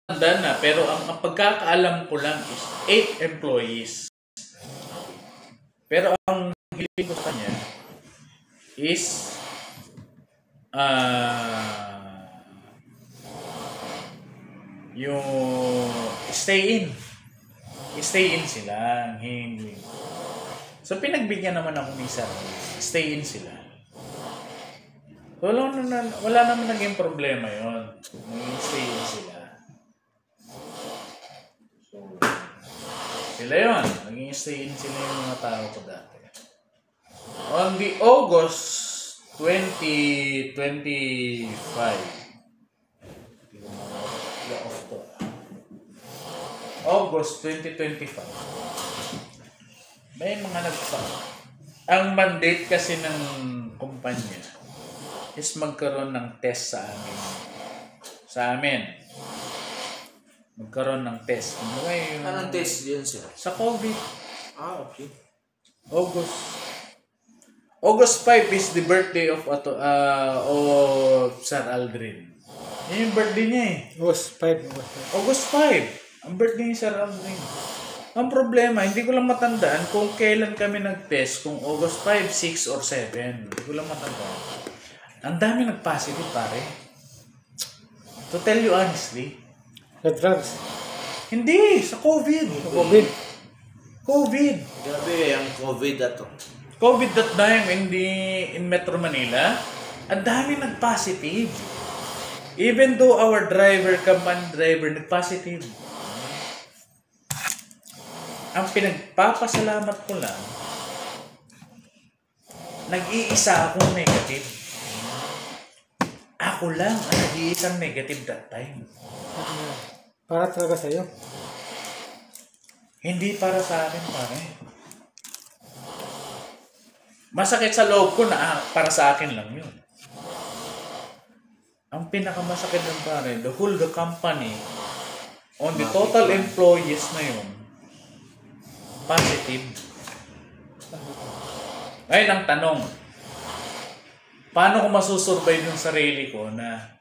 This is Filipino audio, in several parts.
matanda na, pero ang pagkakaalam ko lang is 8 employees. Pero ang hiling ko sa kanya is yung stay in. Stay in sila ang hiling. So pinagbigyan naman ako ni Sir. Stay in sila. Wala naman naging problema yon. Stay in sila. So, sila yun. Naging stay in sila yung mga tao ko dati. On the August 2025, August 2025, may mga ang mandate kasi ng kumpanya is magkaroon ng test sa amin. Magkaroon ng test. Anong test yun, sir? Sa COVID. Okay. August 5 is the birthday of Sir Aldrin. Yan yung birthday niya eh. August 5. Ang birthday ni Sir Aldrin. Ang problema, hindi ko lang matandaan kung kailan kami nag-test, kung August 5, 6, or 7. Hindi ko lang matandaan. Ang dami nag-positive, pare. To tell you honestly. Sa drugs? Hindi, sa COVID. COVID. Grabe, ang COVID na to. COVID that time in Metro Manila, ang dami nag-positive. Even though our company driver, nag-positive. Ang pinagpapasalamat ko lang, nag-iisa akong negative. Ako lang ang nag-iisang negative that time. Para talaga sa'yo? Hindi para sa akin, pare. Masakit sa loob ko na para sa akin lang yun. Ang pinakamasakit ng pare, the company, on the total employees na yun, positive. Ngayon ang tanong, paano ko masusurvive yung sarili ko na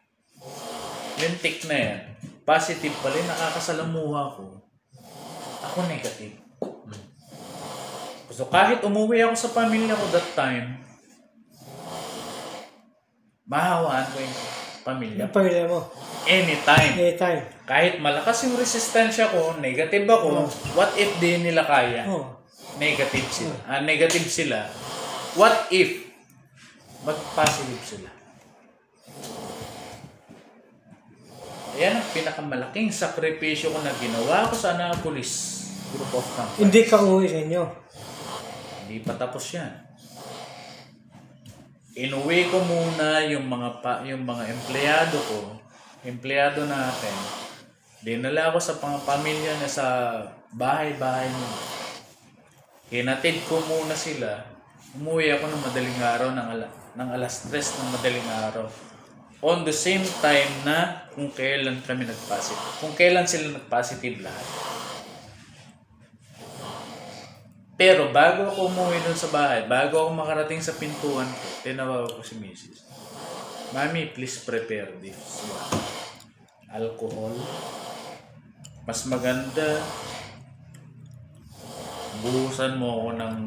lintik na yan, positive pala, nakakasalamuha ko, ako negative. So kahit umuwi ako sa pamilya ko that time, mahawaan ko yung pamilya. Yung pamilya mo? Anytime. Kahit malakas yung resistensya ko, negative ako, what if di nila kaya? Negative sila. Negative sila. What if mag-positive sila? Ayan ang pinakamalaking sakripisyo ko na ginawa ko sa Annapolis Group of Companies. Hindi ka uwi sa inyo? Hindi pa tapos yan. Inuwi ko muna yung mga empleyado ko, empleyado natin. Dinala ko sa pamilya na sa bahay-bahay nila. Hinatid ko muna sila. Umuwi ako ng madaling araw ng alas 3 ng madaling araw. On the same time na kung kailan kami nag-positive. Kung kailan sila nag-positive lahat. Pero bago ako umuwi doon sa bahay, bago ako makarating sa pintuan ko, tinawag ko si Mrs. Mami, please prepare this. Alcohol. Mas maganda, buhusan mo ako ng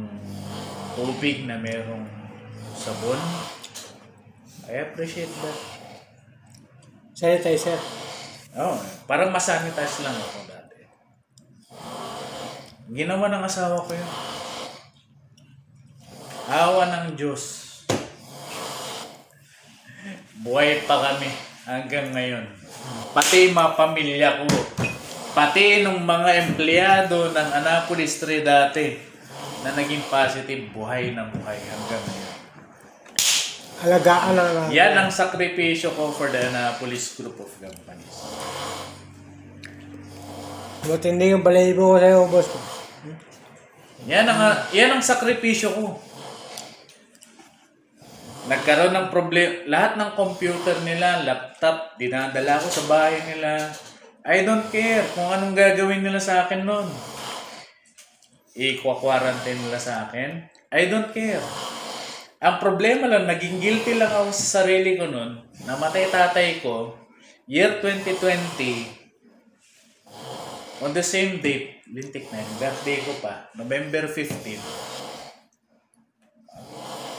tubig na merong sabon. I appreciate that. Sanitizer? Parang masanitize lang ako dati. Ginawa ng asawa ko yun. Awa ng Diyos. Buhay pa kami hanggang ngayon. Pati mga pamilya ko. Pati nung mga empleyado ng Annapolis 3 dati na naging positive, buhay na buhay hanggang ngayon. Alagaan lang. Yan ang sakripisyo ko for the Annapolis Group of Companies. Matindi yung balahibo ko sa'yo, boss ko. Yan ang sakripisyo ko. Nagkaroon ng problema. Lahat ng computer nila, laptop, dinadala ko sa bahay nila. I don't care kung anong gagawin nila sa akin noon. I-quarantine nila sa akin. I don't care. Ang problema lang, naging guilty lang ako sa sarili ko noon. Namatay tatay ko, year 2020, On the same date, lintik na yun, birthday ko pa, November 15.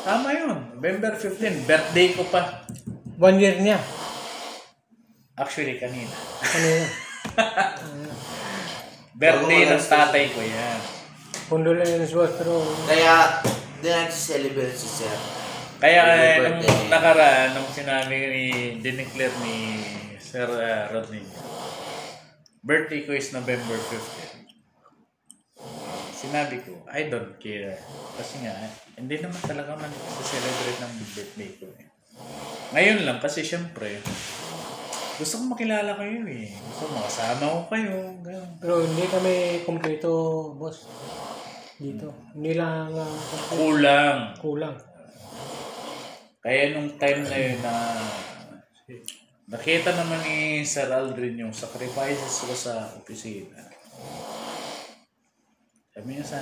Tama yun, November 15, birthday ko pa. 1 year niya. Actually, kanina. Ano yun? Birthday ng tatay ko yan. Condolence boss, pero Kaya, hindi natin celebrate si Sir. Kaya Happy nung birthday. nakaraan, nung sinabi ni, dineclare ni Sir Rodney, birthday ko is November 15. Sinabi ko, I don't care. Kasi nga, hindi naman talaga man celebrate ng birthday ko eh. Ngayon lang, kasi syempre, gusto ko makilala kayo eh. Gusto ko makasama ko kayo. Ganun. pero hindi kami kumpleto, boss. Dito. Hindi lang Kulang. kulang. Kaya nung time na yun na nakita naman ni Sir Aldrin yung sacrifices ko sa opisina. Sabi niya sa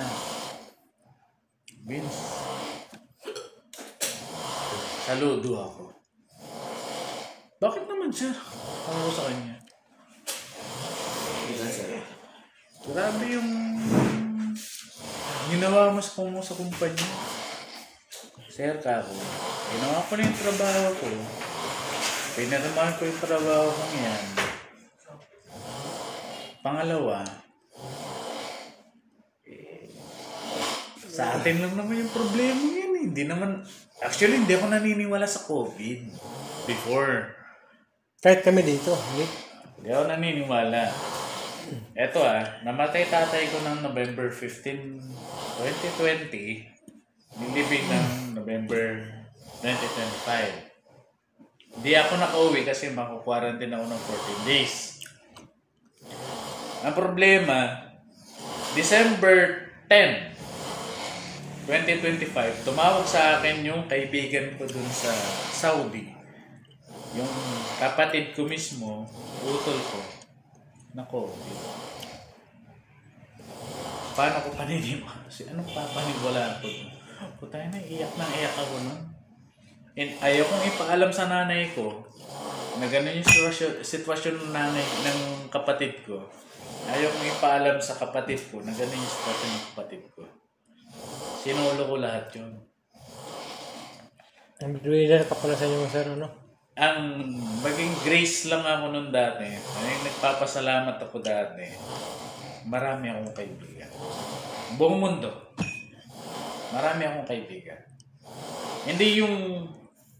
Vince, saludo ako. Bakit naman sir? Ano ko sa kanya? Hindi Sir. Grabe yung ginawa mo sa kumpanya. Sir ka ako. Ginawa ko na yung trabaho ko. Pinirmahan ko yung trabaho ko yan. Pangalawa, sa atin lang naman yung problema yan eh. Hindi naman, actually hindi ako naniniwala sa COVID before. Kahit kami dito. Hindi. Hindi ako naniniwala. Eto namatay tatay ko ng November 15, 2020. Nilibing ng November 2025. Hindi ako nakauwi kasi maku-quarantine ako ng 14 days. Ang problema, December 10, 2025, tumawag sa akin yung kaibigan ko dun sa Saudi. Yung kapatid ko mismo, utol ko, na COVID. Paano ko paniniwala? Anong papaniwala ako? Putay na, iyak ako nun. And ayaw kong ipaalam sa nanay ko na gano'n yung sitwasyon ng nanay ng kapatid ko. Ayaw kong ipaalam sa kapatid ko na gano'n yung sitwasyon ng kapatid ko. Sinulo ko lahat yun. Ang bidwila ka pala sa inyo, sir, ano? Ang maging grace lang ako nung dati. Ay, nagpapasalamat ako dati. Marami akong kaibigan. Buong mundo. Marami akong kaibigan. Hindi yung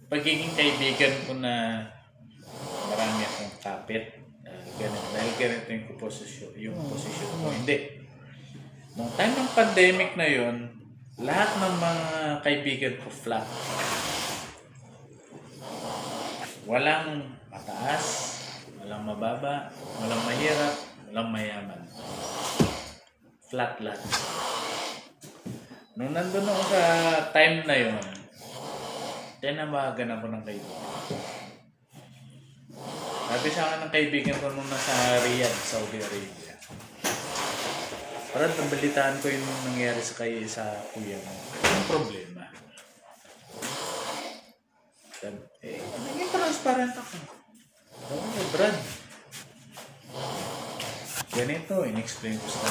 pagiging kaibigan ko na marami akong kapit. Dahil ganito yung posisyon ko. Hindi. Nung time ng pandemic na yon, lahat ng mga kaibigan ko flat. Walang mataas, walang mababa, walang mahirap, walang mayaman. Flat lahat. Nung nandun ako sa time na yun, tinawagan ako ng kaibigan. Sabi sa akin ng kaibigan ko nung nasa Riyadh, Saudi Arabia. Parang nabalitaan ko yung nangyari sa kuya mo. Anong problema? Naging transparent ako. Okay, Brad. Ganito, in-explain ko sa